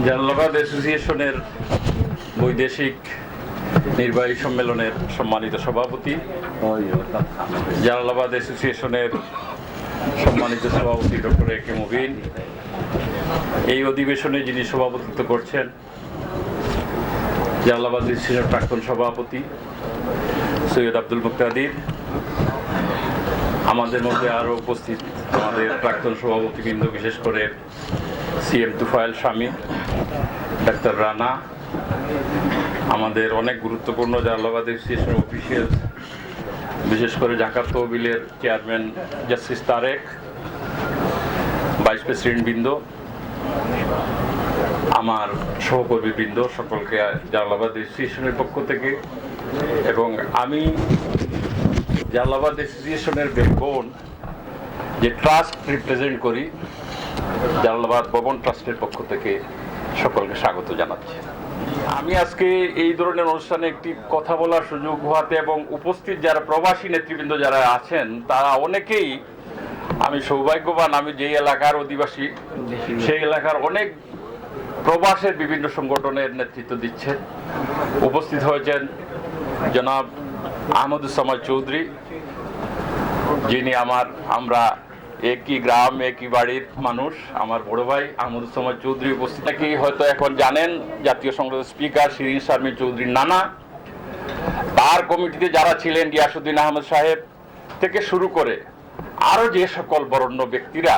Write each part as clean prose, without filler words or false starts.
জালালাবাদ অ্যাসোসিয়েশনের বৈদেশিক নির্বাহী সম্মেলনের সম্মানিত সভাপতি, জালালাবাদ অ্যাসোসিয়েশনের সম্মানিত সভাপতি ডক্টর এ কে মুবিন, এই অধিবেশনে যিনি সভাপতিত্ব করছেন জালালাবাদ অ্যাসোসিয়েশনের প্রাক্তন সভাপতি সৈয়দ আব্দুল মুক্তাদির, আমাদের মধ্যে আরও উপস্থিত আমাদের প্রাক্তন সভাপতিবৃন্দ, বিশেষ করে সিএম তুফাইল স্বামী, ডাক্তার রানা, আমাদের অনেক গুরুত্বপূর্ণ জালালাবাদ অ্যাসোসিয়েশনের অফিসিয়াল, বিশেষ করে জাকাত তহবিলের chairman justice Tarek, vice president বৃন্দ, আমার সহকর্মীবৃন্দ, সকলকে জালালাবাদ অ্যাসোসিয়েশনের পক্ষ থেকে এবং আমি জালালাবাদ অ্যাসোসিয়েশনের ব্যাকবোন যে ট্রাস্ট রিপ্রেজেন্ট করি, জালালাবাদ ভবন ট্রাস্টের পক্ষ থেকে সকলকে স্বাগত জানাচ্ছি। আমি আজকে এই ধরনের অনুষ্ঠানে একটি কথা বলার সুযোগ হওয়াতে এবং উপস্থিত যারা প্রবাসী নেতৃবৃন্দ যারা আছেন তারা অনেকেই, আমি সৌভাগ্যবান, আমি যেই এলাকার অধিবাসী সেই এলাকার অনেক প্রবাসের বিভিন্ন সংগঠনের নেতৃত্ব দিচ্ছেন। উপস্থিত হয়েছেন জনাব আহমদুজ্জামান চৌধুরী, যিনি আমরা একই গ্রাম একই বাড়ির মানুষ, আমার বড় ভাই আহমদুজ্জামান চৌধুরী উপস্থিত। নাকি হয়তো এখন জানেন জাতীয় সংসদের স্পিকার শিরিন শারমিন চৌধুরীর নানা, তার কমিটিতে যারা ছিলেন গিয়াসউদ্দিন আহমেদ সাহেব থেকে শুরু করে আরও যে সকল বরেণ্য ব্যক্তিরা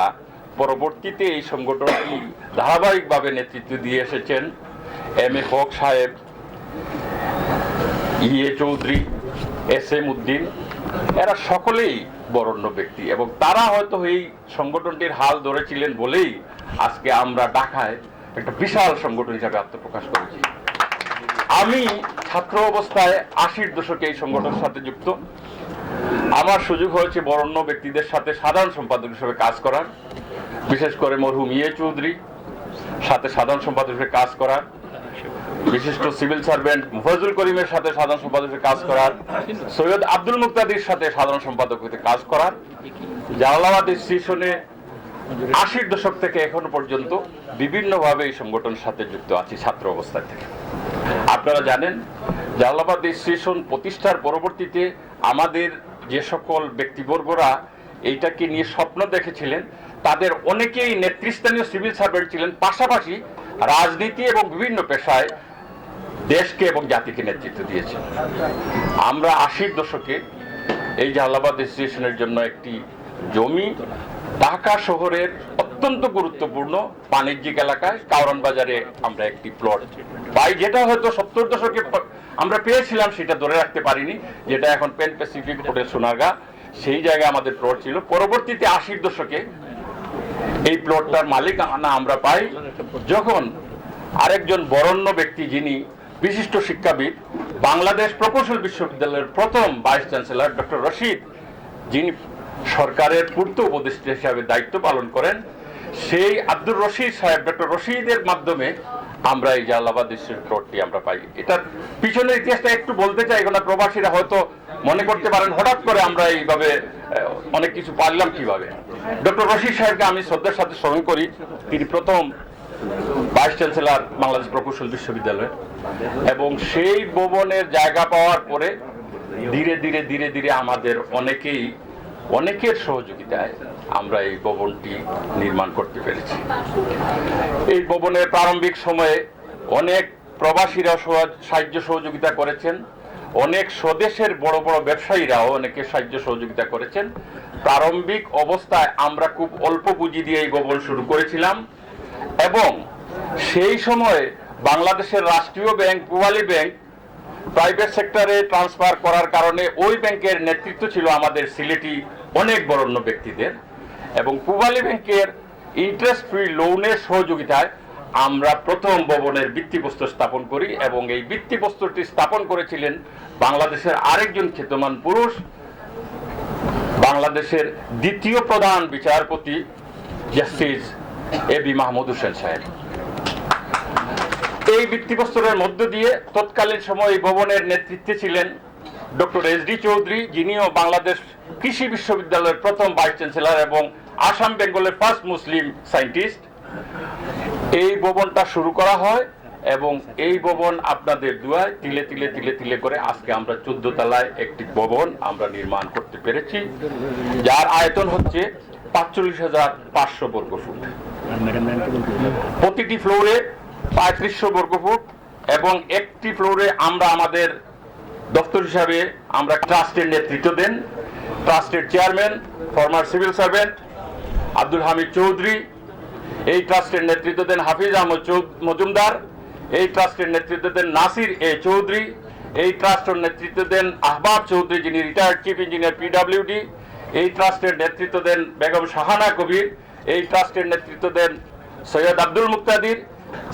পরবর্তীতে এই সংগঠনটি ধারাবাহিকভাবে নেতৃত্ব দিয়ে এসেছেন, এম এ হক সাহেব, ইএ চৌধুরী, এস এম উদ্দিন, এরা সকলেই বরেণ্য ব্যক্তি এবং তারা হয়তো এই সংগঠনটির হাল ধরেছিলেন বলেই আজকে আমরা ঢাকায় একটা বিশাল সংগঠন হিসাবে আত্মপ্রকাশ করেছি। আমি ছাত্র অবস্থায় 80-র দশকে এই সংগঠনের সাথে যুক্ত। আমার সুযোগ হয়েছে বরেণ্য ব্যক্তিদের সাথে সাধারণ সম্পাদক হিসেবে কাজ করার, বিশেষ করে মরহুম ইএ চৌধুরী সাথে সাধারণ সম্পাদক হিসেবে কাজ করার, বিশিষ্ট সিভিল সার্ভেন্ট মুফাজ্জল করিমের সাথে সাধারণ সম্পাদক হিসেবে কাজ করার, সৈয়দ আব্দুল মুক্তাদির সাথে সাধারণ সম্পাদক হিসেবে কাজ করার। জালালাবাদ অ্যাসোসিয়েশনে 80-র দশক থেকে এখনো পর্যন্ত বিভিন্নভাবে এই সংগঠনের সাথে যুক্ত আছি ছাত্র অবস্থা থেকে। আপনারা জানেন জালালাবাদ অ্যাসোসিয়েশন প্রতিষ্ঠার পরবর্তীতে আমাদের যে সকল ব্যক্তিবর্গরা এইটাকে নিয়ে স্বপ্ন দেখেছিলেন তাদের অনেকেই নেতৃস্থানীয় সিভিল সার্ভেন্ট ছিলেন, পাশাপাশি রাজনীতি এবং বিভিন্ন পেশায় দেশকে এবং জাতিকে নেতৃত্ব দিয়েছেন। আমরা 80-র দশকে এই জালালাবাদ অ্যাসোসিয়েশনের জন্য একটি জমি ঢাকা শহরের অত্যন্ত গুরুত্বপূর্ণ বাণিজ্যিক এলাকায় কাউরান বাজারে আমরা একটি প্লট পাই, যেটা হয়তো 70-র দশকে আমরা পেয়েছিলাম, সেটা ধরে রাখতে পারিনি, যেটা এখন পেন প্যাসিফিক হোটেল সোনারগাঁ, সেই জায়গায় আমাদের প্লট ছিল। পরবর্তীতে 80-র দশকে এই প্লটটার মালিক আমরা পাই যখন আরেকজন বরেণ্য ব্যক্তি, যিনি বিশিষ্ট শিক্ষাবিদ, বাংলাদেশ প্রকৌশল বিশ্ববিদ্যালয়ের প্রথম ভাইস চ্যান্সেলর ডক্টর রশিদ, যিনি সরকারের পূর্ত উপদেষ্টা হিসাবে দায়িত্ব পালন করেন, সেই আব্দুর রশিদ সাহেব, ডক্টর রশিদের মাধ্যমে আমরা এই জালালাবাদ প্লটটি আমরা পাই। এটার পিছনের ইতিহাসটা একটু বলতে চাই, এগুলো প্রবাসীরা হয়তো মনে করতে পারেন হঠাৎ করে আমরা এইভাবে অনেক কিছু পারলাম কিভাবে। ডক্টর রশিদ সাহেবকে আমি শ্রদ্ধার সাথে স্মরণ করি। তিনি প্রথম ভাইস চ্যান্সেলর বাংলাদেশ প্রকৌশল বিশ্ববিদ্যালয় এবং সেই ভবনের জায়গা পাওয়ার পরে ধীরে ধীরে ধীরে ধীরে আমাদের অনেকের সহযোগিতায় আমরা এই ভবনটি নির্মাণ করতে পেরেছি। এই ভবনের প্রারম্ভিক সময়ে অনেক প্রবাসীরা সাহায্য সহযোগিতা করেছেন, অনেক স্বদেশের বড় বড় ব্যবসায়ীরাও অনেকে সাহায্য সহযোগিতা করেছেন। প্রারম্ভিক অবস্থায় আমরা খুব অল্প পুঁজি দিয়ে এই ভবন শুরু করেছিলাম এবং সেই সময়ে বাংলাদেশের রাষ্ট্রীয় ব্যাংক পূবালী ব্যাংক প্রাইভেট সেক্টরে ট্রান্সফার করার কারণে ওই ব্যাংকের নেতৃত্ব ছিল আমাদের সিলেটি অনেক বরেণ্য ব্যক্তিদের এবং পূবালী ব্যাংকের ইন্টারেস্ট ফ্রি লোনের সহযোগিতায় আমরা প্রথম ভবনের ভিত্তিপ্রস্তর স্থাপন করি এবং এই ভিত্তিপ্রস্তরটি স্থাপন করেছিলেন বাংলাদেশের আরেকজন খ্যাতমান পুরুষ, বাংলাদেশের দ্বিতীয় প্রধান বিচারপতি justice A B Mahmud Hossain সাহেব। এই ভিত্তিপ্রস্তরের মধ্য দিয়ে তৎকালীন সময় এই ভবনের নেতৃত্বে ছিলেন ডক্টর এস ডি চৌধুরী, যিনিও বাংলাদেশ কৃষি বিশ্ববিদ্যালয়ের প্রথম ভাইস চ্যান্সেলর এবং আসাম বেঙ্গলের ফার্স্ট মুসলিম সায়েন্টিস্ট। এই ভবনটা শুরু করা হয় এবং এই ভবন আপনাদের দুয়ায় তিলে তিলে তিলে তিলে করে আজকে আমরা 14 তলায় একটি ভবন আমরা নির্মাণ করতে পেরেছি, যার আয়তন হচ্ছে ৪৫,৫০০ বর্গফুট। প্রতিটি ফ্লোরে ৩৫০০ বর্গফুট এবং একটি ফ্লোরে আমরা আমাদের দপ্তর হিসাবে আমরা ট্রাস্টের নেতৃত্ব দেন। ট্রাস্টের chairman former civil servant Abdul Hamid Chowdhury, এই ট্রাস্টের নেতৃত্ব দেন হাফিজ আহমদ মজুমদার, এই ট্রাস্টের নেতৃত্ব দেন নাসির এ চৌধুরী, এই ট্রাস্টের নেতৃত্ব দেন আহবাব চৌধুরী যিনি রিটায়ার্ড চিফ ইঞ্জিনিয়ার পিডব্লিউডি, এই ট্রাস্টের নেতৃত্ব দেন বেগম শাহানা কবির, এই ট্রাস্টের নেতৃত্ব দেন সৈয়দ আব্দুল মুক্তাদির।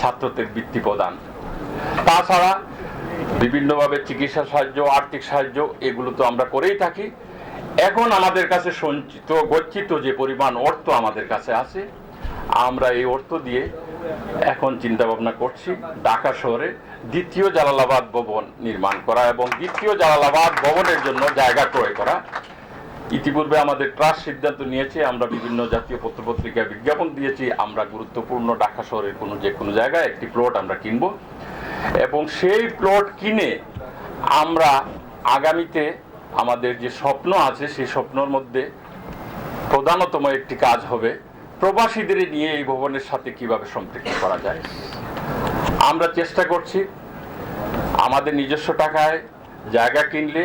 ছাত্রদের বৃত্তি প্রদান, তাছাড়া বিভিন্নভাবে চিকিৎসা সাহায্য, আর্থিক সাহায্য, এগুলো তো আমরা করেই থাকি। এখন আমাদের কাছে সঞ্চিত গচ্ছিত যে পরিমাণ অর্থ আমাদের কাছে আছে, আমরা এই অর্থ দিয়ে এখন চিন্তা ভাবনা করছি ঢাকা শহরে দ্বিতীয় জালালাবাদ ভবন নির্মাণ করা এবং দ্বিতীয় জালালাবাদ ভবনের জন্য জায়গা ক্রয় করা। ইতিপূর্বে আমাদের ট্রাস্ট সিদ্ধান্ত নিয়েছে, আমরা বিভিন্ন জাতীয় পত্রপত্রিকায় বিজ্ঞাপন দিয়েছি, আমরা গুরুত্বপূর্ণ ঢাকা শহরের যে কোনো জায়গায় একটি প্লট আমরা কিনব এবং সেই প্লট কিনে আমরা আগামীতে আমাদের যে স্বপ্ন আছে সেই স্বপ্নের মধ্যে প্রধানতম একটি কাজ হবে প্রবাসীদের নিয়ে এই ভবনের সাথে কিভাবে সম্পৃক্ত করা যায়। আমরা চেষ্টা করছি আমাদের নিজস্ব টাকায় জায়গা কিনলে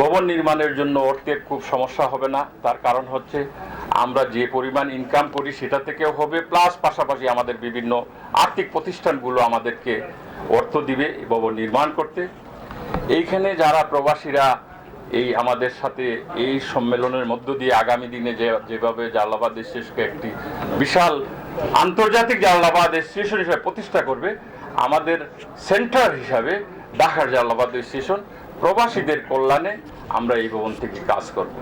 ভবন নির্মাণের জন্য অর্থের খুব সমস্যা হবে না। তার কারণ হচ্ছে আমরা যে পরিমাণ ইনকাম করি সেটা থেকেও হবে, প্লাস পাশাপাশি আমাদের বিভিন্ন আর্থিক প্রতিষ্ঠানগুলো আমাদেরকে অর্থ দিবে ভবন নির্মাণ করতে। এইখানে যারা প্রবাসীরা এই আমাদের সাথে এই সম্মেলনের মধ্য দিয়ে আগামী দিনে যেভাবে জালালাবাদ স্টেশনকে একটি বিশাল আন্তর্জাতিক জালালাবাদ স্টেশন হিসেবে প্রতিষ্ঠা করবে, আমাদের সেন্টার হিসাবে ঢাকার জালালাবাদ স্টেশন প্রবাসীদের কল্যাণে আমরা এই ভবন থেকে কাজ করব।